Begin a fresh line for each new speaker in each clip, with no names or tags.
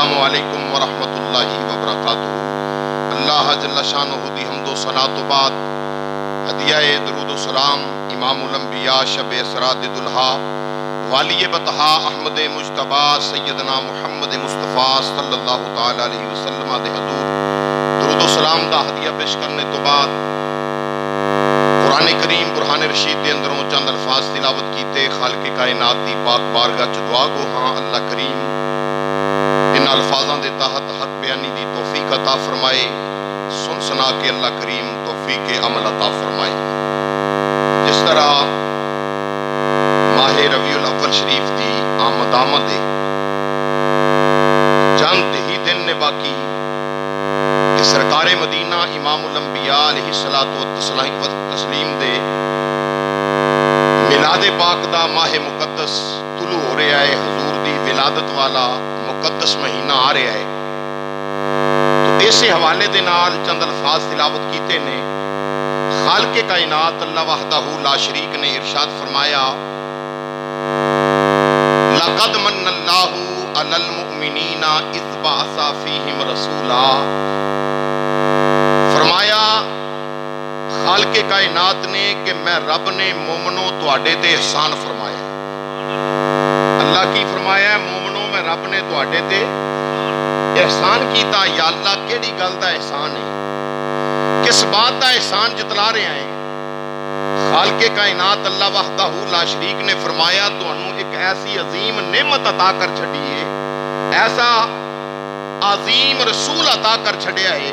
السلام علیکم ورحمۃ اللہ وبرکاتہ۔ اللہ جل شانہ دی حمد و ثنا تو بعد ہدیہ درود و سلام امام الانبیاء شب اسراء دلہا والی بطحا احمد مجتبیٰ سیدنا محمد مصطفیٰ صلی اللہ تعالی علیہ وسلم دے حضور درود و سلام دا ہدیہ پیش کرنے تو بعد قرآن کریم برہان رشید دے اندروں چند الفاظ تلاوت کیتے خالق کائنات دی پاک بارگاہ چ دعا گو ہاں اللہ کریم ان الفاظاں دے تحت حق بیانی دی توفیق عطا فرمائے، سن سنا کے اللہ کریم توفیق عمل عطا فرمائے۔ جس طرح ماہ ربیع الاول شریف دی آمد ہے، چند ہی دن نے باقی کہ سرکار مدینہ امام الانبیاء علیہ الصلوۃ والتسلیم دے میلاد پاک دا ماہ مقدس طلوع ہو رہا ہے، حضور دی ولادت والا مقدس مہینہ آ رہا ہے۔ تو اسی حوالے دے نال چند الفاظ تلاوت کیتے نے۔ خالق کائنات اللہ وحدہ لا شریک نے ارشاد فرمایا، لقد من اللہ علی المؤمنین اذ بعث فیہم رسولا۔ فرمایا خالق کائنات نے کہ میں رب نے مومنوں تواڈے تے احسان فرمایا۔ اللہ کی فرمایا ہے مومنوں میں رب نے تواڈے تے احسان کیتا۔ یا اللہ کیڑی گل دا احسان ہے، کس بات دا احسان جتلا رہے ہیں؟ خالق کائنات اللہ وحدہ لا شریک نے فرمایا تانوں ایک ایسی عظیم نعمت عطا کر چھڈی ہے، ایسا عظیم رسول عطا کر چھڈیا ہے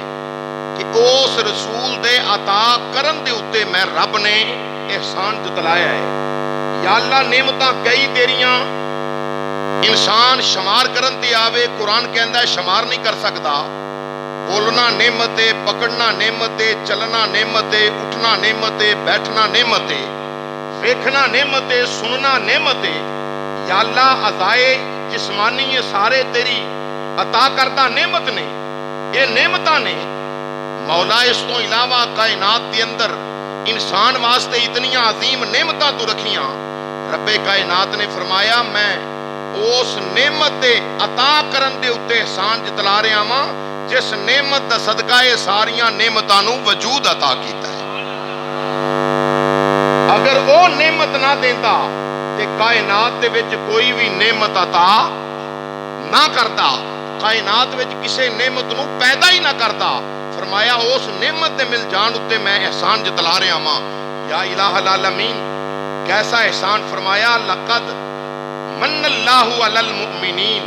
کہ اس رسول دے عطا کرن دے اتے میں رب نے احسان جتلایا ہے۔ یا اللہ نعمتاں کئی تیریاں انسان شمار کرن تے آوے، قرآن کہندا ہے شمار نہیں کر سکتا۔ بولنا نعمت ہے، پکڑنا نعمت ہے، چلنا نعمت ہے، اٹھنا نعمت ہے، بیٹھنا نعمت ہے، دیکھنا نعمت ہے، سننا نعمت ہے۔ یا اللہ اعضائے جسمانی یہ سارے تیری عطا کردہ نعمت نے، یہ نعمتاں نے۔ مولا اس تو علاوہ کائنات کے اندر انسان واسطے اتنی عظیم نعمتاں تو رکھیاں۔ رب کائنات نے فرمایا میں اس نعمت دے عطا کرن دے اتے احسان جتلا رہا ہاں جس نعمت دا صدقہ یہ ساریاں نعمتاں نو وجود عطا کیتا ہے۔ اگر وہ نعمت نہ دیتا تے کائنات دے وچ کوئی بھی نعمت عطا نہ کرتا، کائنات وچ کسے نعمت نو پیدا ہی نہ کرتا۔ فرمایا اس نعمت دے مل جان اتے میں احسان جتلا رہا ہاں۔ یا الہ العالمین کیسا احسان فرمایا، لقد من اللہ علی المؤمنین،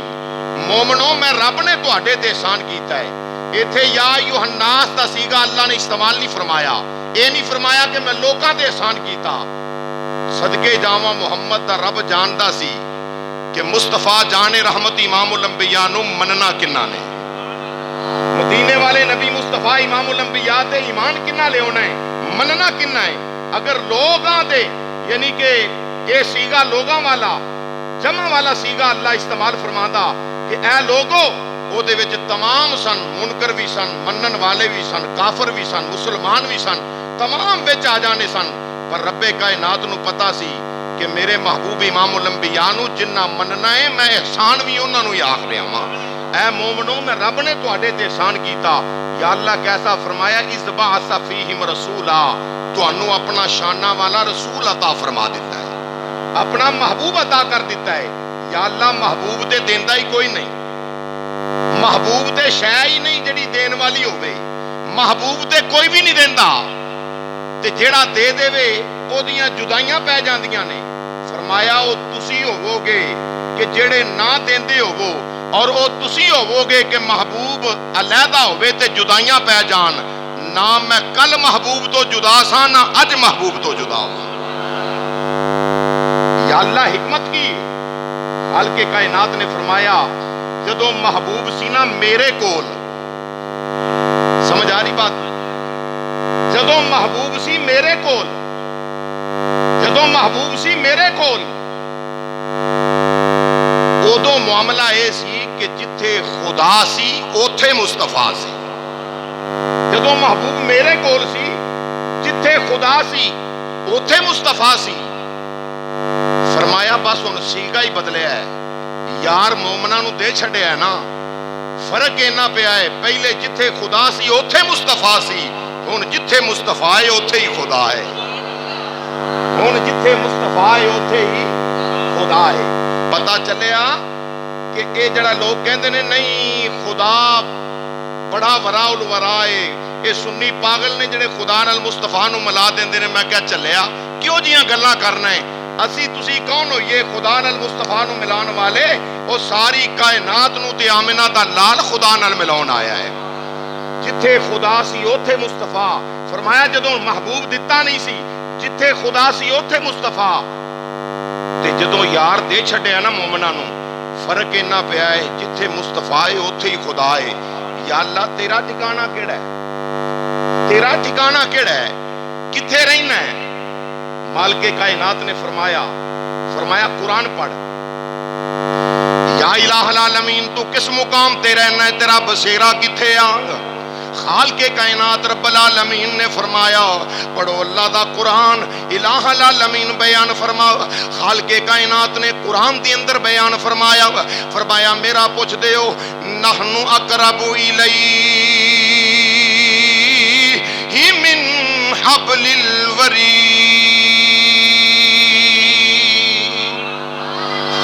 مومنوں میں رب نے تواڈے تے احسان کیتا ہے۔ ایتھے یا ایھا الناس دا سیگا اللہ نے استعمال نہیں فرمایا، اے نہیں فرمایا کہ میں لوکاں تے احسان کیتا۔ صدقے جاواں محمد دا رب جاندا سی کہ مصطفیٰ جان رحمت امام الانبیاء نو مننا کنہ نے، مدینے والے نبی مصطفیٰ امام الانبیاء تے ایمان کنہ لے ہونا ہے، مننا کنہ ہے۔ اگر لوگاں دے یعنی کہ یہ سیگا لوگاں والا جمع والا سیگا اللہ استعمال فرماندا کہ اے لوگو او دے وچ تمام سن، منکر بھی سن، منن والے بھی سن، کافر بھی سن، مسلمان بھی سن، تمام وچ آ جانے سن۔ پر رب کائنات نو پتا سی کہ میرے محبوب امام الانبیاء نو جنہ مننا ہے میں احسان بھی انہاں نو ہی آکھ رہا ہاں۔ اے مومنوں میں رب نے تواڈے تے احسان کیتا۔ یا اللہ کیسا فرمایا، اذ بعث فیہم رسولا، تانوں اپنا شانہ والا رسول عطا فرما دیتا ہے، اپنا محبوب عطا کر دیتا ہے۔ یا اللہ محبوب تے دیندا ہی کوئی نہیں، محبوب تے شے ہی نہیں جڑی دین والی ہوے، محبوب تے کوئی بھی نہیں دیندا، تے جیڑا دے دے وے او دیاں جدائیاں پہ جاندیاں نے۔ فرمایا او تسی ہوو گے کہ جڑے نہ دیندے ہوو، اور او تسی ہوو گے کہ محبوب علیحدہ ہوے تے جدائیاں پہ جان۔ نہ میں کل محبوب تو جدا سا، نہ اج محبوب تو جدا ہوں۔ یا اللہ حکمت کی خالق کائنات نے فرمایا جدو محبوب سی نا میرے کول، سمجھ آ رہی بات؟ جدو محبوب سی میرے کول، جدو محبوب سی میرے کول، ادو معاملہ اے سی کہ جتھے خدا سی اوتھے مصطفیٰ سی۔ جدو محبوب میرے کول سی، جتھے خدا سی اوتھے مصطفیٰ سی۔ فرمایا بس ہن سیگا ہی بدلیا ہے، یار مومناں نو دے چھڑیا ہے نا، فرق اینا پیا ہے پہلے جتھے خدا سی اوتھے مصطفیٰ سی، ہن جتھے مصطفیٰ ہے اوتھے ہی خدا ہے، ہن جتھے مصطفیٰ ہے اوتھے ہی خدا ہے۔ پتہ چلیا کہ اے جڑا لوگ کہندے نے نہیں خدا بڑا وراء الورا ہے، اے سنی پاگل نے جڑے خدا نال مصطفیٰ نو ملا دیندے نے۔ میں کیا چلیا کیوں جیاں گلاں کرنا ہے؟ اسی تسی کون ہوئیے خدا نال مصطفیٰ نو ملان والے؟ وہ ساری کائنات نو تے آمنہ دا لال خدا نال ملاون آیا ہے۔ جتھے خدا سی اوتھے مصطفیٰ، فرمایا جدوں محبوب دتا نہیں سی جتھے خدا سی اوتھے مصطفیٰ، تے جدوں یار دے چھڈیا نا مومناں نو، فرق اینا پیا ہے جتھے مصطفیٰ ہے اوتھے ہی خدا ہے۔ یا اللہ تیرا ٹھکانہ کیڑا ہے؟ تیرا ٹھکانہ کیڑا ہے؟ کتھے رہنا ہے؟ مالک کائنات نے فرمایا قرآن پڑھ، یا الہ العالمین تو کس مقام تے رہنا ہے، تیرا بسیرا کتھے آ؟ خالق کائنات رب العالمین نے فرمایا پڑھو اللہ دا قرآن، الہ العالمین بیان فرما، خالق کائنات نے قرآن دی اندر بیان فرمایا میرا پوچھ دیو نحن اقرب الیہ من حبل الورید،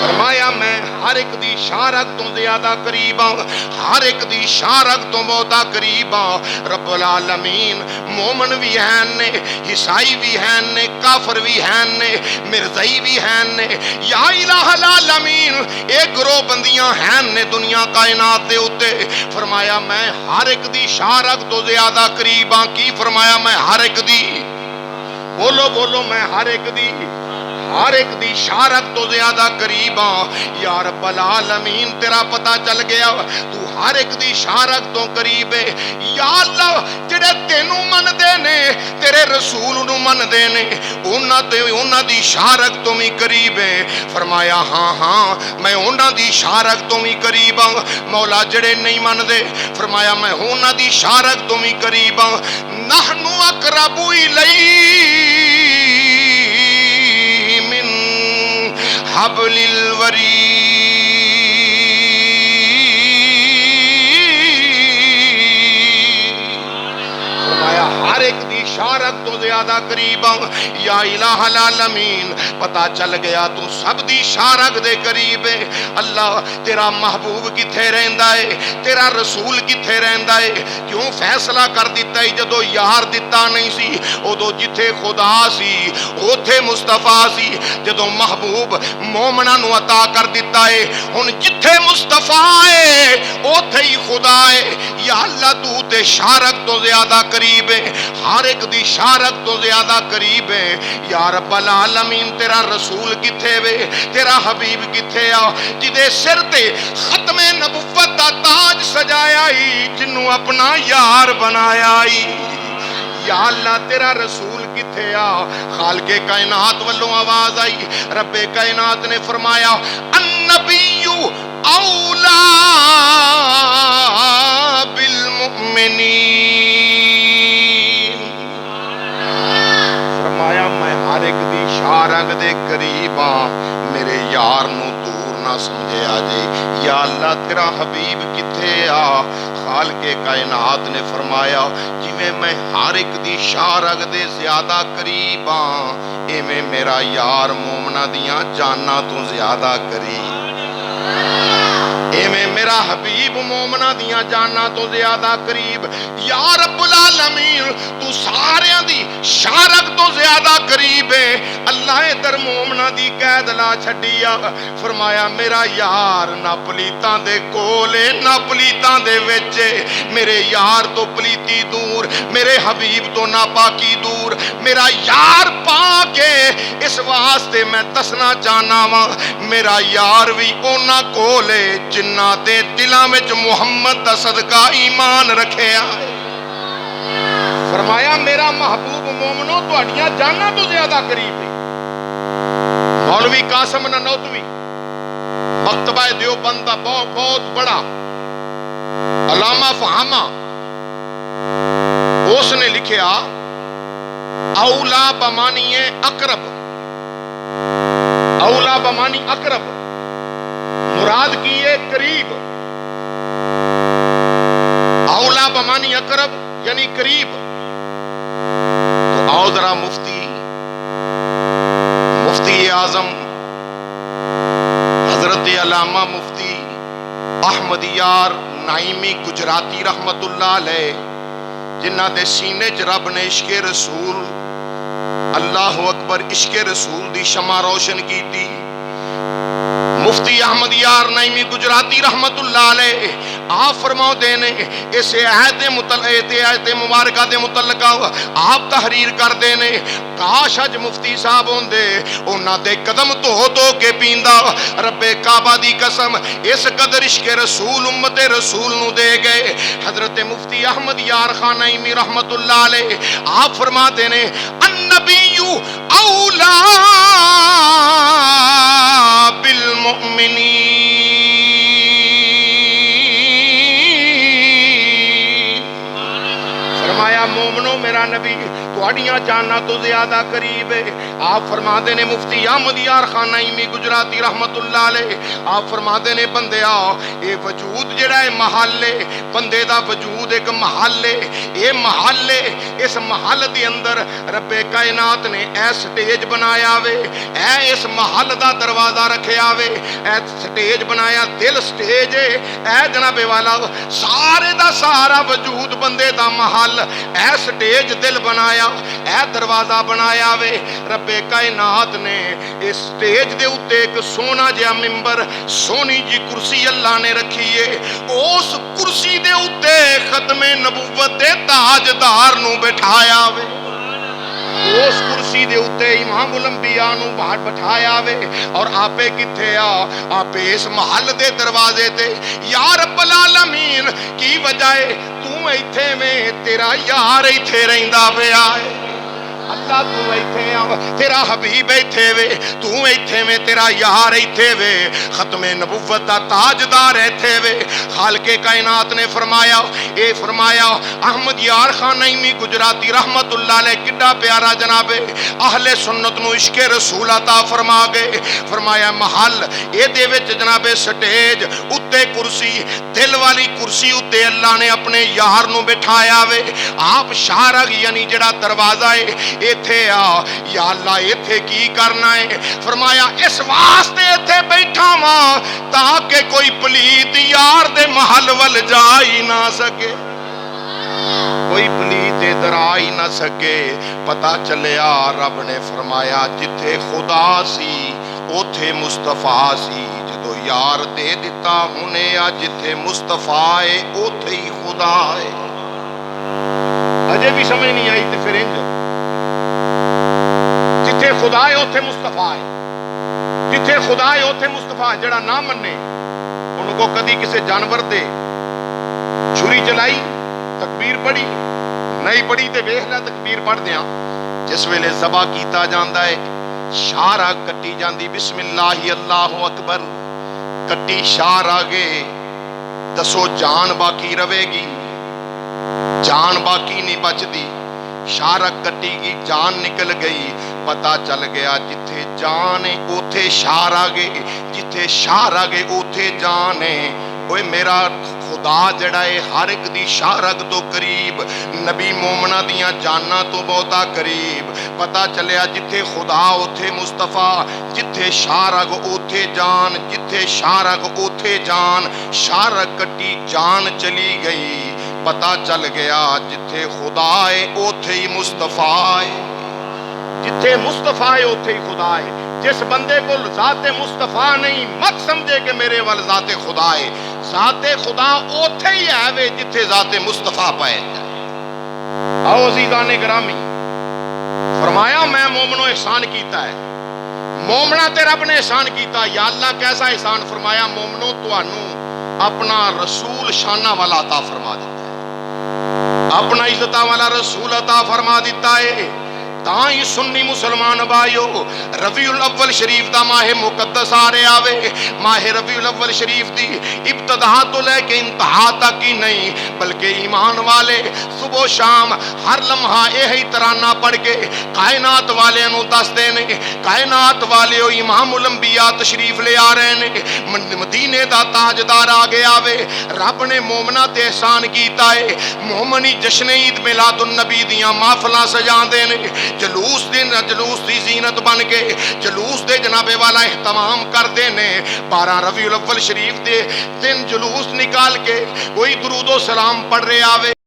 فرمایا میں ہر ایک دی شارک تو زیادہ قریب ہوں، ہر ایک دی شارک تو بہتا قریب ہوں۔ رب العالمین مومن بھی ہیں نے، عیسائی بھی ہیں نے، کافر بھی ہیں نے، مرزائی بھی ہیں نے، یا الہ العالمین ایک گروہ بندیاں ہیں نے دنیا کائنات دے اتے۔ فرمایا میں ہر ایک دی شارک تو زیادہ قریب ہوں۔ کی فرمایا میں ہر ایک دی، بولو میں ہر ایک دی شارک تو زیادہ قریب ہاں۔ یا رب العالمین تیرا پتہ چل گیا تو ہر ایک دی شارک تو قریب ہے۔ یا اللہ جڑے تینوں من دے نے تیرے رسول نو من دے نے انہاں دی شارک تو بھی قریب ہے۔ فرمایا ہاں میں انہاں دی شارک تو بھی قریب ہاں۔ مولا جڑے نہیں من دے فرمایا میں انہاں دی شارک تو بھی قریب ہاں۔ نحن اقرب الیہ من حبل الورید، فرمایا ہر ایک دی شارک تو زیادہ قریب ہوں۔ یا الہ العالمین پتہ چل گیا تو سب دی شارک دے قریب ہے۔ اللہ تیرا محبوب کتھے رہندا ہے، تیرا رسول کتھے رہندا ہے؟ کیوں فیصلہ کر دیتا ہے جدو یار دیتا نہیں سی ادو جتھے خدا سی اوتھے مصطفیٰ سی، جدو محبوب مومنہ نو عطا کر دیتا ہے ہن جتھے مصطفیٰ ہے اوتھے ہی خدا ہے۔ یا اللہ تو تے شارک تو زیادہ قریب ہے، ہر ایک دی شارک تو زیادہ قریب ہے۔ یا رب العالمین تیرا رسول کتھے وے، تیرا حبیب کتھے آ جدے سر تے ختم نبوت دا تاج سجایا ہی، جنوں اپنا یار بنایا ہی۔ یا اللہ تیرا رسول کتھے آ؟ خالق کائنات والوں آواز آئی، رب کائنات نے فرمایا النبی اولا بالمؤمنین، فرمایا میں ہر ایک دی شارک دے قریب ہاں، میرے یار نو دور نہ سمجھے آجے۔ یا اللہ تیرا حبیب کتھے آ؟ خالق کائنات نے فرمایا جویں میں ہر ایک دی شارک دے زیادہ قریب ہاں ایویں میرا یار مومنہ دیاں جاننا تو زیادہ قریب، ایویں میرا حبیب مومنہ دیاں جاننا تو زیادہ قریب۔ یا رب العالمین تو سارے دی شارک تو زیادہ قریب ہے۔ اللہ ادھر مومنہ دی قید لا چھڈیا، فرمایا میرا یار نہ پلیتاں دے کولے نہ پلیتاں دے وچے، میرے یار تو پلیتی دور، میرے حبیب تو ناپاکی دور، میرا یار پاک ہے۔ اس واسطے میں دسنا چاہنا وا میرا یار بھی اونا کولے جنہ دے دلاں وچ محمد دا صدقہ ایمان رکھے آئے۔ فرمایا میرا محبوب مومنوں تہاڈیاں جاناں تو زیادہ قریب ہے۔ مولوی قاسم نانوتوی مکتبہ دیوبند دا بہت بڑا علامہ فہامہ، اس نے لکھیا اولا بمانی اقرب، اولا بمانی اقرب مراد کی ہے قریب، بمانی اقرب یعنی قریب۔ تو آؤ ذرا مفتی اعظم حضرت علامہ مفتی احمد یار نائمی گجراتی رحمت اللہ علیہ، جنہ دے سینے چ رب نے عشق رسول، اللہ اکبر، عشق رسول دی شمع روشن کیتی۔ مفتی احمد یار نائمی گجراتی رحمت اللہ علیہ آپ فرماؤ دینے اس آیت مبارکہ دے متعلقہ آپ تحریر کر دینے، کاش اج مفتی صاحب ہوندے انہاں دے قدم دھو کے پیندا۔ رب کعبہ دی قسم اس قدر عشق رسول امت رسول نو دے گئے۔ حضرت مفتی احمد یار خان نائمی رحمت اللہ علیہ آپ فرما دینے النبی اولا بالمؤمنین، فرمایا مومنو میرا نبی تواڈیاں جاناں تو زیادہ قریب ہے۔ آپ فرما دینے مفتی احمد یار خان نائمی گجراتی رحمت اللہ علیہ آپ فرما دینے بندیا اے وجود جڑا ہے محل ہے، بندے دا وجود ایک محل ہے، اے محل ہے، اس محل دی اندر رب کائنات نے اے سٹیج بنایا وے، اے اس محل دا دروازہ رکھیا وے، اے سٹیج بنایا، دل سٹیج ہے، اے جناب والا سارے دا سارا وجود بندے دا محل، اے سٹیج دل بنایا، اے دروازہ بنایا وے۔ رب کائنات نے اس سٹیج دے اتے ایک سونا جہا ممبر، سونی جی کرسی اللہ نے رکھی ہے، اس کرسی دے اتے ختم نبوت دے تاجدار نو بٹھایا وے، اس کرسی دے اتے امام الانبیاء نو باہر بٹھایا وے، اور آپے کتھے آپے اس محل دے دروازے تے۔ یا رب العالمین کی وجہ ہے تو ایتھے میں تیرا یار ایتھے رہندا پیا ہے، اللہ تو ایتھے تیرا حبیب ایتھے وے، تو ایتھے میں تیرا یار ایتھے وے، ختم نبوت دا تاجدار ایتھے وے۔ خالق کائنات نے فرمایا، اے فرمایا احمد یار خان نائمی گجراتی رحمت اللہ علیہ کڈا پیارا جناب اہل سنت نو عشق رسول عطا فرما گئے۔ فرمایا محل اے دے وچ جناب سٹیج اتے کرسی، دل والی کرسی اتے اللہ نے اپنے یار نو بٹھایا وے۔ آپ شارغ یعنی جڑا دروازہ ہے ایتھے یا اللہ ایتھے کی کرنا ہے؟ فرمایا اس واسطے ایتھے بیٹھا ماں تاکہ کوئی پلیت یار دے محل ول جا ہی نہ سکے، کوئی پلیت ادھر آ ہی نہ سکے۔ پتہ چلیا رب نے فرمایا جتھے خدا سی اوتھے مصطفیٰ سی، جدو یار دے دیتا ہونے یا جتھے مصطفیٰ ہے اوتھے ہی خدا ہے۔ اجے بھی سمجھ نہیں آئی تے پھر انج جتھے خدا ہے اوتھے مصطفیٰ ہے، جتھے خدا ہے اوتھے مصطفیٰ ہے۔ جڑا نہ منے ان کو کدی کسے جانور دے چھری چلائی تکبیر پڑھی نہیں پڑھی تے ویکھ لے تکبیر پڑھ دیاں، جس ویلے ذبح کیتا جاندا ہے شارہ کٹی جاندی بسم اللہ اللہ اکبر، کٹی شار آگے دسو جان باقی رہے گی؟ جان باقی نہیں بچدی، شارک کٹی گی جان نکل گئی۔ پتا چل گیا جتھے جان ہے اوتھے شار آگے، جتھے شار آگے اوتھے جان ہے۔ اوے میرا خدا جڑا ہے ہر ایک دی شارگ تو قریب، نبی مومنہ دیاں جاننا تو بہتا قریب۔ پتا چلیا جتھے خدا اوتھے مصطفیٰ، جتھے شارگ اوتھے جان، جتھے شارگ اوتھے جان۔ شارگ کٹی جان چلی گئی، پتا چل گیا جتھے خدا ہے اوتھے ہی مصطفیٰ ہے، جتھے مصطفیٰ ہے اوتھے ہی خدا ہے۔ جس بندے کو ذات مصطفیٰ نہیں مت سمجھے کہ میرے وال ذات خدا ہے، ذات خدا اوتھے ہی ہے وے جتھے ذات مصطفیٰ پائے جائے۔ آؤ عزیزان گرامی، فرمایا میں مومنوں احسان کیتا ہے، مومنہ تے رب نے احسان کیتا۔ یا اللہ کیسا احسان؟ فرمایا مومنوں توانوں اپنا رسول شانہ والا عطا فرما دیتا ہے، اپنا عزتہ والا رسول عطا فرما دیتا ہے۔ تائیں سنی مسلمان بھائیو ربیع الاول شریف دا ماہ مقدس آ رہے آوے، ماہ ربیع الاول شریف دی ابتدا تو لے کے انتہا تک ہی نہیں بلکہ ایمان والے صبح و شام ہر لمحہ یہی ترانہ پڑھ کے کائنات والے نو دس دینے، کائنات والے امام الانبیاء تشریف لے آ رہے نے، مدینہ مدینے دا تاجدار آ گیا وے رب نے مومنا تے احسان کیتا ہے مومنی جشن عید میلاد النبی دیاں محفلاں سجاندے نے جلوس دی زینت بن کے جلوس دے جناب والا اہتمام کردے نے 12 ربیع الاول شریف دے دن جلوس نکال کے کوئی درود و سلام پڑھ رہے آوے